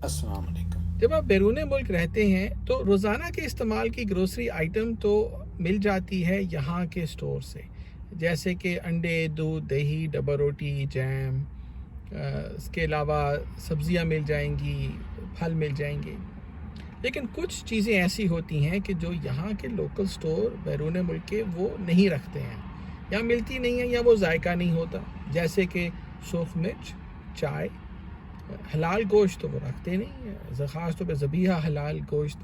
अस्सलाम वालेकुम। जब आप बैरून मुल्क रहते हैं तो रोज़ाना के इस्तेमाल की ग्रोसरी आइटम तो मिल जाती है यहाँ के स्टोर से, जैसे कि अंडे, दूध, दही, डब्बा रोटी, जैम। इसके अलावा सब्जियाँ मिल जाएंगी, फल मिल जाएंगे। लेकिन कुछ चीज़ें ऐसी होती हैं कि जो यहाँ के लोकल स्टोर बैरून मुल्क के वो नहीं रखते हैं, या मिलती नहीं है, या वो जायका नहीं होता। जैसे कि सुर्ख मिर्च, चाय, हलाल गोश्त तो वो रखते नहीं है, ख़ास तौर पर ज़बीहा हलाल गोश्त।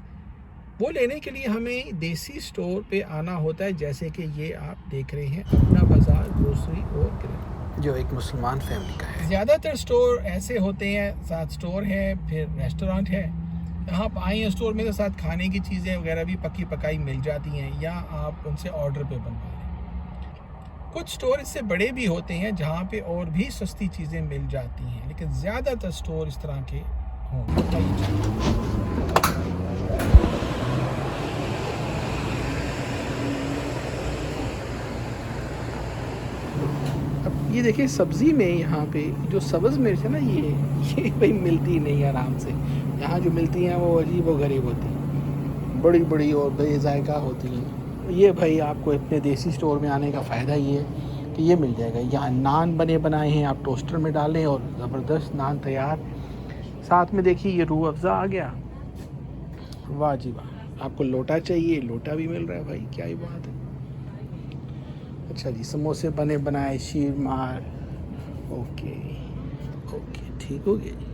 वो लेने के लिए हमें देसी स्टोर पे आना होता है, जैसे कि ये आप देख रहे हैं अपना बाज़ार ग्रोसरी और किराना, जो एक मुसलमान फैमिली का है। ज़्यादातर स्टोर ऐसे होते हैं, साथ स्टोर है, फिर रेस्टोरेंट है। आप आए हैं स्टोर में तो साथ खाने की चीज़ें वगैरह भी पकी पकाई मिल जाती हैं, या आप उनसे ऑर्डर पे बनवा लें। कुछ स्टोर इससे बड़े भी होते हैं जहाँ पे और भी सस्ती चीज़ें मिल जाती हैं, लेकिन ज़्यादातर स्टोर इस तरह के होंगे। अब ये देखिए सब्ज़ी में यहाँ पे जो सब्ज़ मिर्च है ना, ये भाई मिलती नहीं आराम से। यहाँ जो मिलती हैं वो अजीब व गरीब होती हैं, बड़ी बड़ी और बेजायका होती हैं। ये भाई आपको अपने देसी स्टोर में आने का फ़ायदा ये है कि ये मिल जाएगा। यहाँ नान बने बनाए हैं, आप टोस्टर में डालें और ज़बरदस्त नान तैयार। साथ में देखिए ये रूह अफ़ज़ा आ गया, वाह जी वाह। आपको लोटा चाहिए, लोटा भी मिल रहा है भाई, क्या ही बात है। अच्छा जी, समोसे बने बनाए, शीर मार, ओके ओके, ठीक हो गया जी।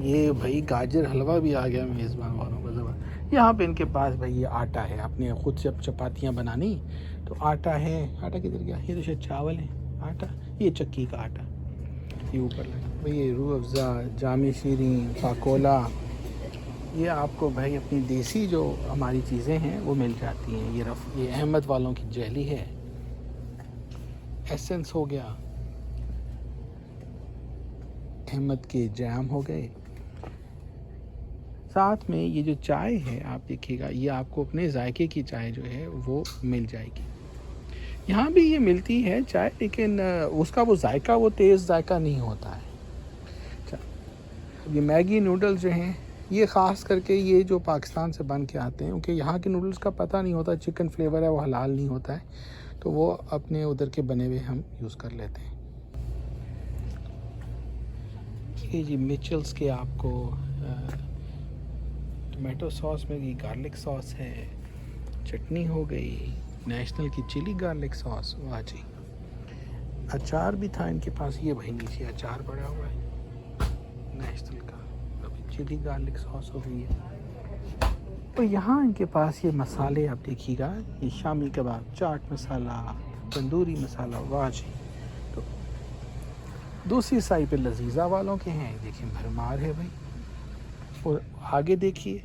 ये भाई गाजर हलवा भी आ गया मेज़बान वालों का ज़बरदस्त। यहाँ पे इनके पास भाई ये आटा है, आपने खुद से अब चपातियाँ बनानी तो आटा है। आटा किधर गया? ये तो शायद चावल है, आटा ये चक्की का आटा ये ऊपर लगा भाई। ये रूह अफ़ज़ा, जामी शीरीन, पाकोला, ये आपको भाई अपनी देसी जो हमारी चीज़ें हैं वो मिल जाती हैं। ये अहमद वालों की जेली है, एसेंस हो गया, अहमद के जैम हो गए। साथ में ये जो चाय है आप देखिएगा, ये आपको अपने जायके की चाय जो है वो मिल जाएगी। यहाँ भी ये मिलती है चाय, लेकिन उसका वो जायका, वो तेज़ जायका नहीं होता है। अच्छा, ये मैगी नूडल्स जो हैं, ये ख़ास करके ये जो पाकिस्तान से बन के आते हैं, क्योंकि यहाँ के नूडल्स का पता नहीं होता, चिकन फ्लेवर है, वो हलाल नहीं होता है, तो वो अपने उधर के बने हुए हम यूज़ कर लेते हैं। ये जी मिचल्स के आपको टोमेटो सॉस में ये गार्लिक सॉस है, चटनी हो गई, नेशनल की चिली गार्लिक सॉस, वाह जी। अचार भी था इनके पास, ये भाई नीचे अचार पड़ा हुआ है नेशनल का, अभी चिली गार्लिक सॉस हो गई है। तो यहाँ इनके पास ये मसाले आप देखिएगा, ये शामी कबाब, चाट मसाला, तंदूरी मसाला, वाह जी। तो दूसरी साइड पे लजीज़ा वालों के हैं, देखिए भरमार है भाई। और आगे देखिए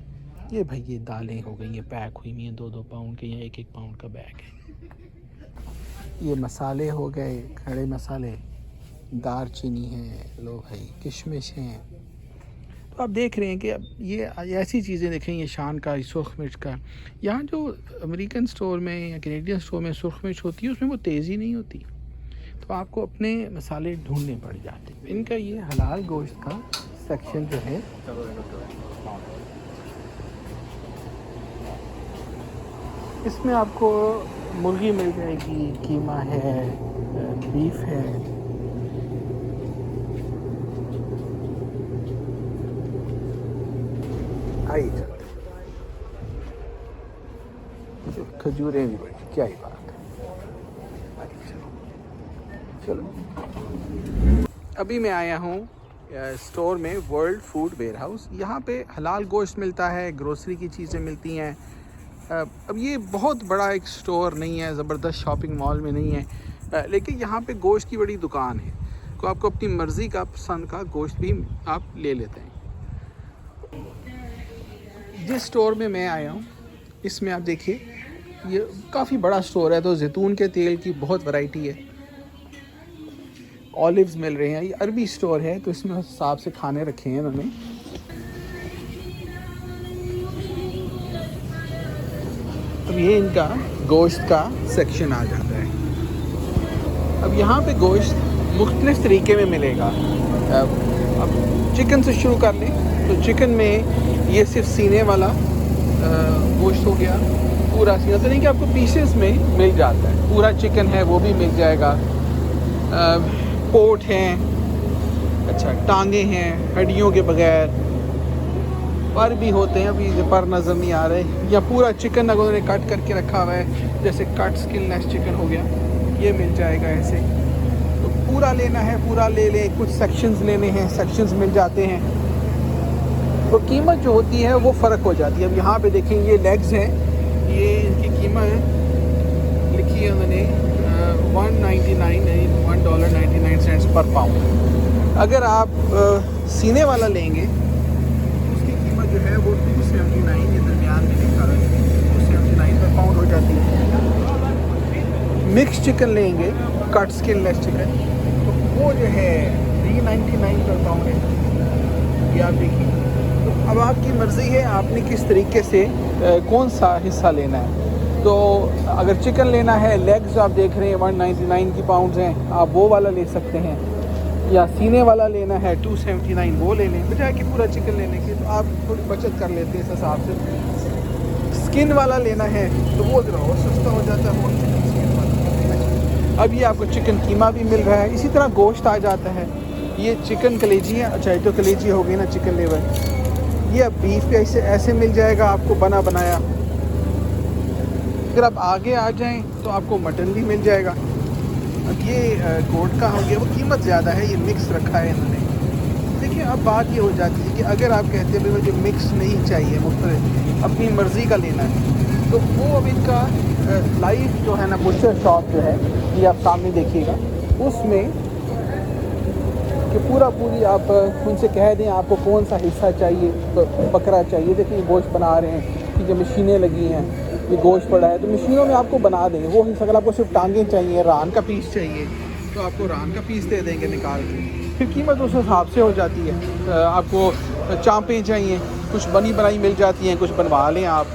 ये भाई ये दालें हो गई, ये पैक हुई हैं 2-2 पाउंड के या 1-1 पाउंड का बैग है। ये मसाले हो गए, खड़े मसाले, दार चीनी है, लो भाई किशमिश हैं। तो आप देख रहे हैं कि अब ये ऐसी चीज़ें देखें, ये शान का, सुर्ख मिर्च का। यहाँ जो अमेरिकन स्टोर में या कैनेडियन स्टोर में सुर्ख मिर्च होती है उसमें वो तेज़ी नहीं होती, तो आपको अपने मसाले ढूंढने पड़ जाते हैं। इनका ये हलाल गोश्त का सेक्शन जो है, इसमें आपको मुर्गी मिल जाएगी, कीमा है, बीफ है। आइए चलते, खजूरें भी बड़ी, क्या ही बात है। चलो अभी मैं आया हूँ स्टोर में, वर्ल्ड फूड वेयरहाउस। यहाँ पे हलाल गोश्त मिलता है, ग्रोसरी की चीज़ें मिलती हैं। अब ये बहुत बड़ा एक स्टोर नहीं है, ज़बरदस्त शॉपिंग मॉल में नहीं है, लेकिन यहाँ पे गोश्त की बड़ी दुकान है, तो आपको अपनी मर्ज़ी का पसंद का गोश्त भी आप ले लेते हैं। जिस स्टोर में मैं आया हूँ इसमें आप देखिए, ये काफ़ी बड़ा स्टोर है, तो जैतून के तेल की बहुत वैरायटी है, ऑलिव्स मिल रहे हैं। ये अरबी स्टोर है, तो इसमें हिसाब से खाने रखे हैं इन्होंने। अब ये इनका गोश्त का सेक्शन आ जाता है। अब यहाँ पे गोश्त मुख्तलिफ तरीके में मिलेगा। अब चिकन से शुरू कर लें तो चिकन में ये सिर्फ सीने वाला गोश्त हो गया, पूरा सीना तो नहीं कि आपको पीसेस में मिल जाता है, पूरा चिकन है वो भी मिल जाएगा। पोट हैं, अच्छा टांगे हैं हड्डियों के बगैर, पर भी होते हैं, अभी पर नज़र नहीं आ रहे, या पूरा चिकन अगर उन्होंने कट करके रखा हुआ है जैसे कट स्किनलेस चिकन हो गया, ये मिल जाएगा ऐसे। तो पूरा लेना है पूरा ले लें, कुछ सेक्शंस लेने हैं सेक्शंस मिल जाते हैं। तो कीमत जो होती है वो फ़र्क हो जाती है। अब यहाँ पे देखें ये लेग्स हैं, ये इनकी कीमत लिखी है उन्होंने $1.99 पर पाउंड। अगर आप सीने वाला लेंगे उसकी कीमत जो है वो $2.79, ये दरमियान में लिखा है, $2.79 पर पाउंड हो जाती है। मिक्स चिकन लेंगे, कट स्किनलेस चिकन, तो वो जो है $3.99 पर पाउंड है। ये आप देखिए, तो अब आपकी मर्ज़ी है आपने किस तरीके से कौन सा हिस्सा लेना है। तो अगर चिकन लेना है, लेग्स आप देख रहे हैं 199 की पाउंड्स हैं, आप वो वाला ले सकते हैं, या सीने वाला लेना है 279 वो ले लें, बजाय कि पूरा चिकन लेने की। तो आप थोड़ी बचत कर लेते हैं इस हिसाब से। स्किन वाला लेना है तो वो ज़रा और सस्ता हो जाता है, वो चिकन स्किन वाला। अब ये आपको चिकन कीमा भी मिल रहा है, इसी तरह गोश्त आ जाता है। ये चिकन कलेजी है, अच्छा ये तो कलेजी हो गई ना चिकन लेवर। ये अब बीफ पे ऐसे मिल जाएगा आपको बना बनाया। अगर आप आगे आ जाएं तो आपको मटन भी मिल जाएगा। अब ये गोट का हो गया, वो कीमत ज़्यादा है, ये मिक्स रखा है इन्होंने। देखिए अब बात ये हो जाती है कि अगर आप कहते हैं भाई मुझे मिक्स नहीं चाहिए, मुख्तलिफ अपनी मर्ज़ी का लेना है, तो वो अब इनका लाइव जो है ना बुशर शॉप जो है, ये आप सामने देखिएगा, उसमें कि पूरी आप उनसे कह दें आपको कौन सा हिस्सा चाहिए, तो बकरा चाहिए, देखिए गोश्त बना रहे हैं कि जो मशीनें लगी हैं, ये गोश्त पड़ा है तो मशीनों में आपको बना देंगे वो हिस्सा। अगर आपको सिर्फ टांगें चाहिए, रान का पीस चाहिए, तो आपको रान का पीस दे देंगे निकाल के। फिर कीमत उस हिसाब से हो जाती है। आपको चाँपें चाहिए, कुछ बनी बनाई मिल जाती हैं, कुछ बनवा लें आप।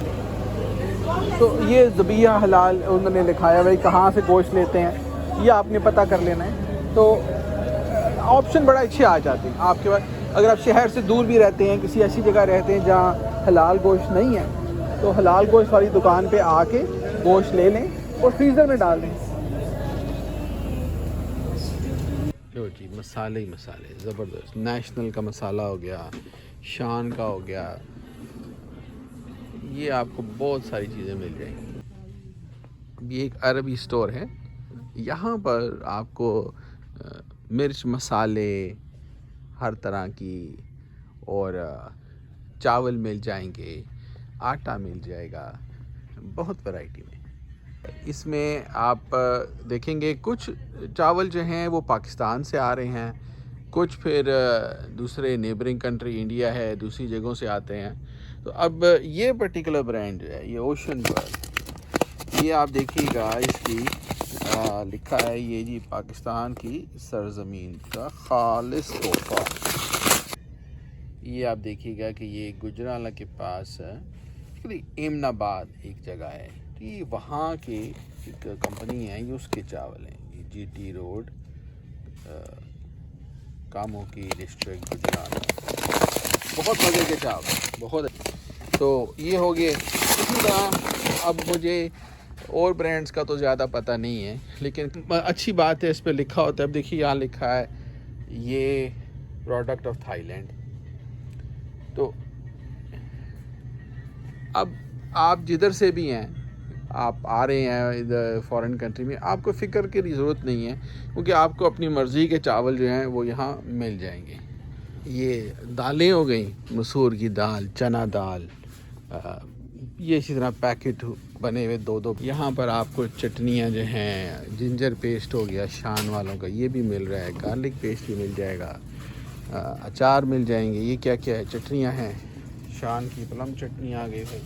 तो ये ज़बिया हलाल उन्होंने लिखाया भाई कहाँ से गोश्त लेते हैं, ये आपने पता कर लेना है। तो ऑप्शन बड़ा अच्छे आ जाते हैं आपके पास। अगर आप शहर से दूर भी रहते हैं, किसी ऐसी जगह रहते हैं जहाँ हलाल गोश्त नहीं है, तो हलाल गोश्त वाली दुकान पे आके गोश्त ले लें और फ्रीज़र में डाल दें। लो जी, मसाले ही मसाले ज़बरदस्त। नेशनल का मसाला हो गया, शान का हो गया, ये आपको बहुत सारी चीज़ें मिल जाएंगी। ये एक अरबी स्टोर है, यहाँ पर आपको मिर्च मसाले हर तरह की और चावल मिल जाएंगे, आटा मिल जाएगा, बहुत वैरायटी में। इसमें आप देखेंगे कुछ चावल जो हैं वो पाकिस्तान से आ रहे हैं, कुछ फिर दूसरे नेबरिंग कंट्री इंडिया है, दूसरी जगहों से आते हैं। तो अब ये पर्टिकुलर ब्रांड जो है, ये ओशन बर्ड, ये आप देखिएगा इसकी लिखा है ये जी पाकिस्तान की सरजमीन का खालिस तोहफा। ये आप देखिएगा कि ये गुजराला के पास एमनाबाद एक जगह है, तो ये वहाँ की एक कंपनी है, ये उसके चावल हैं। ये GT रोड कामों की डिस्ट्रिक्ट गुजरात, बहुत मज़े के चावल, बहुत। तो ये हो गए। इसी तरह अब मुझे और ब्रांड्स का तो ज़्यादा पता नहीं है, लेकिन अच्छी बात है इस पर लिखा होता है। अब देखिए यहाँ लिखा है ये प्रोडक्ट ऑफ थाईलैंड। तो अब आप जिधर से भी हैं, आप आ रहे हैं इधर फॉरेन कंट्री में, आपको फ़िक्र की ज़रूरत नहीं है, क्योंकि आपको अपनी मर्ज़ी के चावल जो हैं वो यहाँ मिल जाएंगे। ये दालें हो गई, मसूर की दाल, चना दाल, ये इसी तरह पैकेट बने हुए दो। यहाँ पर आपको चटनियाँ जो हैं, जिंजर पेस्ट हो गया शान वालों का, ये भी मिल रहा है, गार्लिक पेस्ट भी मिल जाएगा, अचार मिल जाएंगे। ये क्या क्या है, चटनियाँ हैं, शान की प्लम चटनी आ गई भाई।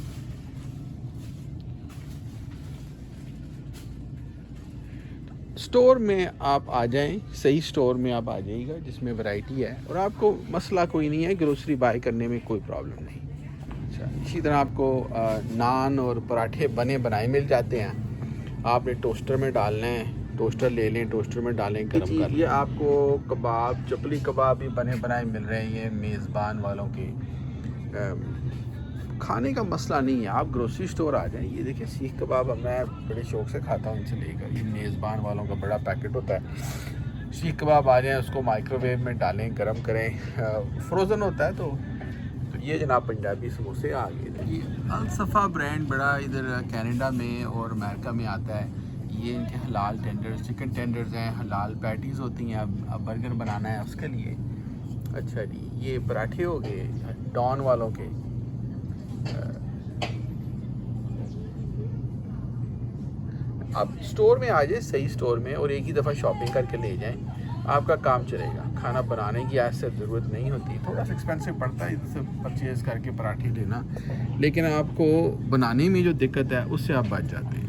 स्टोर में आप आ जाएं, सही स्टोर में आप आ जाइएगा जिसमें वैरायटी है, और आपको मसला कोई नहीं है, ग्रोसरी बाय करने में कोई प्रॉब्लम नहीं। अच्छा, इसी तरह आपको नान और पराठे बने बनाए मिल जाते हैं, आपने टोस्टर में डालना है, टोस्टर ले लें, टोस्टर में डालें, गर्म कर लें। ये आपको कबाब, चपली कबाब भी बने बनाए मिल रहे हैं। ये मेज़बान वालों के खाने का मसला नहीं है, आप ग्रोसरी स्टोर आ जाएं। ये देखिए सीख कबाब मैं बड़े शौक़ से खाता हूँ इनसे लेकर। ये मेज़बान वालों का बड़ा पैकेट होता है। सीख कबाब आ जाए, उसको माइक्रोवेव में डालें, गर्म करें, फ्रोज़न होता है। तो ये जनाब पंजाबी समोसे आ गए। ये अलसफ़ा ब्रांड बड़ा इधर कनाडा में और अमेरिका में आता है। ये इनके हलाल टेंडर्स, चिकन टेंडर्स हैं, हलाल पैटीज़ होती हैं। अब बर्गर बनाना है उसके लिए। अच्छा जी, ये पराठे हो गए डॉन वालों के। आप स्टोर में आ जाए, सही स्टोर में, और एक ही दफ़ा शॉपिंग करके ले जाएं, आपका काम चलेगा। खाना बनाने की आज से ज़रूरत नहीं होती। थोड़ा सा एक्सपेंसिव पड़ता है इधर से परचेज़ करके पराठे लेना, लेकिन आपको बनाने में जो दिक्कत है उससे आप बच जाते हैं।